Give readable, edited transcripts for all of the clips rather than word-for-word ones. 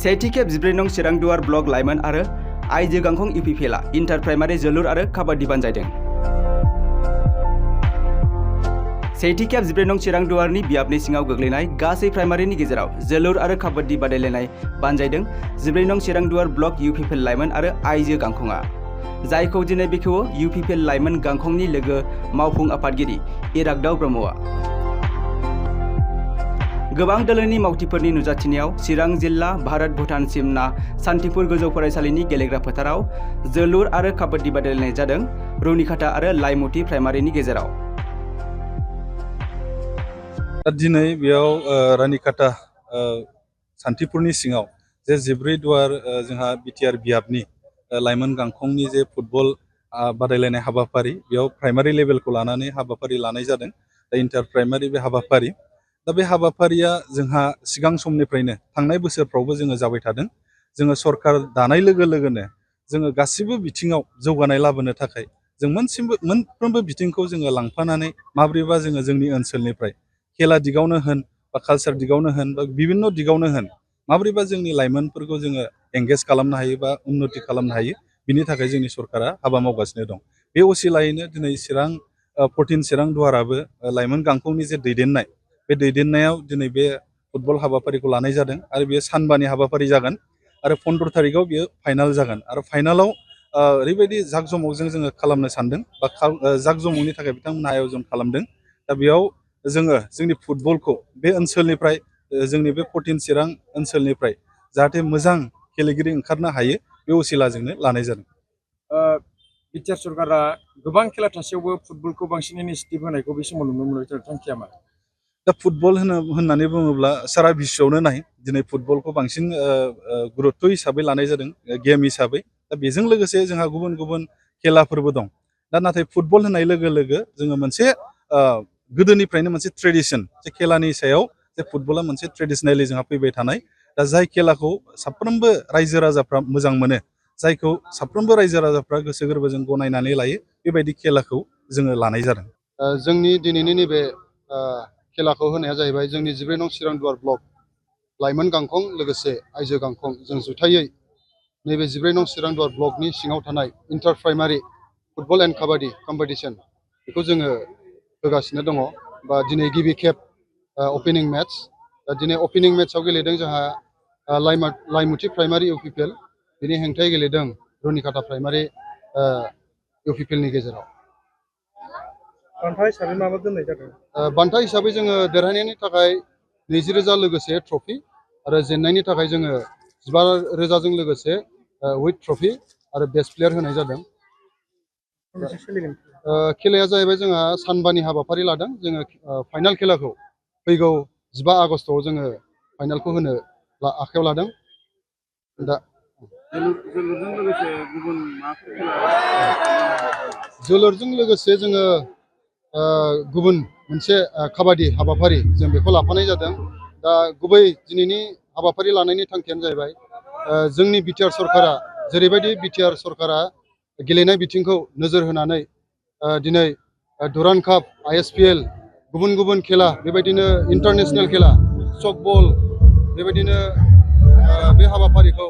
सेथि खेब 14 नं चिरांदुवार ब्लक लाइमोन आरो आइजो गांखं इउपिपिएलआ इन्टार प्राइमारि जोलुर आरो काबाड्डि बानजायदों। सेथि खेब 14 नं चिरांदुवारनि बियाबनि सिङाव गोग्लैनाय गासै प्राइमारिनि गेजेराव जोलुर आरो काबाड्डि बादायलायनाय बानजायदों 14 नं चिरांदुवार ब्लक इउपिपिएल लाइमोन आरो आइजो गांखंआ, जायखौ दिनै बेखेवो इउपिपिएल लाइमोन गांखंनि लोगो मावफुं आफादगिरि इरागदाव ब्रह्मआ। गोबां दोलोनि मावथिफोरनि नुजाथिनायाव चिरां जिल्ला भारत भुटान सिमना सान्तिपुर गोजौ फरायसालिनि गेलेग्रा फोथाराव जोलुर आरो काबाड्डि बादायलायनाय जादों रुनिखाता आरो लाइमुथि प्राइमारिनि गेजेराव। दिनै बेयाव रानिखाता सान्तिपुरनि सिङाव जे 14 दुवार जोंहा बिटिआर बियाबनि लाइमोन गांखंनि जे फुटबल बादायलायनाय हाबाफारि बेयाव प्राइमारि लेभेलखौ लानानै हाबाफारि लानाय जादों। दा इन्टार प्राइमारि बे हाबाफारि दा बे हाबाफारिया जोंहा सिगां समनिफ्रायनो थांनाय बोसोरफ्रावबो जोङो जाबाय थादों। जोङो सरकार दानाय लोगो लोगोनो जोङो गासिबो बिथिङाव जौगानाय लाबोनो थाखाय जों मोनफ्रोमबो बिथिंखौ जोङो लांफानानै माब्रैबा जोङो जोंनि ओनसोलनिफ्राय खेला दिगावनो होन बा कालचार दिगावनो होन बा बिभिन्न दिगावनो होन माब्रैबा जोंनि लाइमोनफोरखौ जोङो एंगेज खालामनो हायो बा उन्नति खालामनो हायो, बिनि थाखाय जोंनि सरकारा हाबा मावगासिनो दं। बे असिलायैनो दिनै चिरां 14 चिरां दुवाराबो लाइमोन गांखंनि जे दैदेननाय बे दैदेननायाव दिनै बे फुटबल हाबाफारिखौ लानाय जादों आरो बेयो सानबानि हाबाफारि जागोन आरो 15 तारिखआव बियो फाइनाल जागोन आरो फाइनालाव ओरैबायदि जाकजमकजों जोङो खालामनो सानदों बा जाकजमकनि थाखाय बिथांमोनहा आयोजन खालामदों। दा बेयाव जोङो जोंनि फुटबलखौ बे ओनसोलनिफ्राय जोंनि बे 14 चिरां ओनसोलनिफ्राय जाहाथे मोजां गेलेगिरि ओंखारनो हायो बे असिलाजोंनो लानाय जादों। बिटिआर सरकारा गोबां खेला थासेयावबो फुटबलखौ बांसिन इनिसिएटिभ होनायखौ बे समाव नुनो मोनो, थांखिया मा? दा फुटबल होननानै बुङोब्ला सारा बिश्वआवनो नाय दिनै फुटबलखौ बांसिन गुरुत्त हिसाबै लानाय जादों गेम हिसाबै। दा बेजों लोगोसे जोंहा गुबुन गुबुन खेलाफोरबो दं। दा नाथाय फुटबल होननाय लोगो लोगो जोङो मोनसे गोदोनिफ्रायनो मोनसे ट्रेडिसन जे खेलानि सायाव जे फुटबला मोनसे ट्रेडिसनेलि जोंहा फैबाय थानाय। दा जाय खेलाखौ साफ्रोमबो रायजो राजाफ्रा मोजां मोनो, जायखौ साफ्रोमबो रायजो राजाफ्रा गोसो गोरबोजों गनायनानै लायो, बेबायदि खेलाखौ जोङो लानाय जादों। जोंनि दिनैनि नैबे खेलाखौ होनाया जाहैबाय जोंनि 14 नं चिरांदुवार ब्लक लाइमोन गांखं लोगोसे आइजो गांखं जों जुथायै नैबे 14 नं चिरांदुवार ब्लकनि सिङाव थानाय inter primary football and kabaddi competition बेखौ जोङो होगासिनो दङ। बा दिनै गिबि खेब अपेनिं मेट्स। दा दिनै अपेनिं मेट्सआव गेलेदों जोंहा लाइमुथि प्राइमारि इउपिपिएल, बिनि हेंथायै गेलेदों रुनिखाता प्राइमारि इउपिपिएलनि गेजेराव। बान्था हिसाबै माबा दोननाय जादों? बान्था हिसाबै जोङो देरहानायनि थाखाय 20,000 लोगोसे ट्रफि आरो जेननायनि थाखाय जोङो 15,000जों लोगोसे विथ ट्रफि आरो बेस्ट प्लेयार होनाय जादों। खेलाया जाहैबाय जोंहा सानबानि हाबाफारि लादों। जोङो फाइनाल खेलाखौ फैगौ 15 आगस्तआव जोङो फाइनालखौ होनो आखायाव लादों। दा जोलुरजों लोगोसे गुबुन माबाफोर खेला? जोलुरजों लोगोसे जोङो गुबुन मोनसे काबाड्डि हाबाफारि जों बेखौ लाफानाय जादों। दा गुबै दिनैनि हाबाफारि लानायनि थांखियानो जाहैबाय जोंनि बिटिआर सरकारा जेरैबायदि बिटिआर सरकारा गेलेनाय बिथिंखौ नोजोर होनानै दिनै दुरान्ड काप, ISPL, गुबुन गुबुन खेला बेबायदिनो इन्टारनेसनेल खेला सफ्टबल बेबायदिनो बे हाबाफारिखौ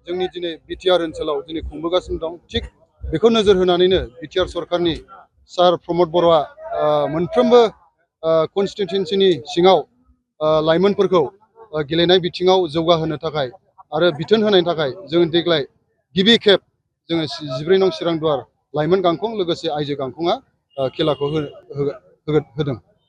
जोंनि दिनै बिटिआर ओनसोलाव दिनै खुंबोगासिनो दं। थिग बेखौ नोजोर होनानैनो बिटिआर सरकारनि सार प्रमद बर'आ मोनफ्रोमबो कनस्टिटिउन्सिनि सिङाव लाइमोनफोरखौ गेलेनाय बिथिङाव जौगाहोनो थाखाय आरो बिथोन होनायनि थाखाय जों देग्लाय गिबि खेब जोङो 14 नं चिरांदुवार लाइमोन गांखं लोगोसे आइजो गांखंआ खेलाखौ होदों।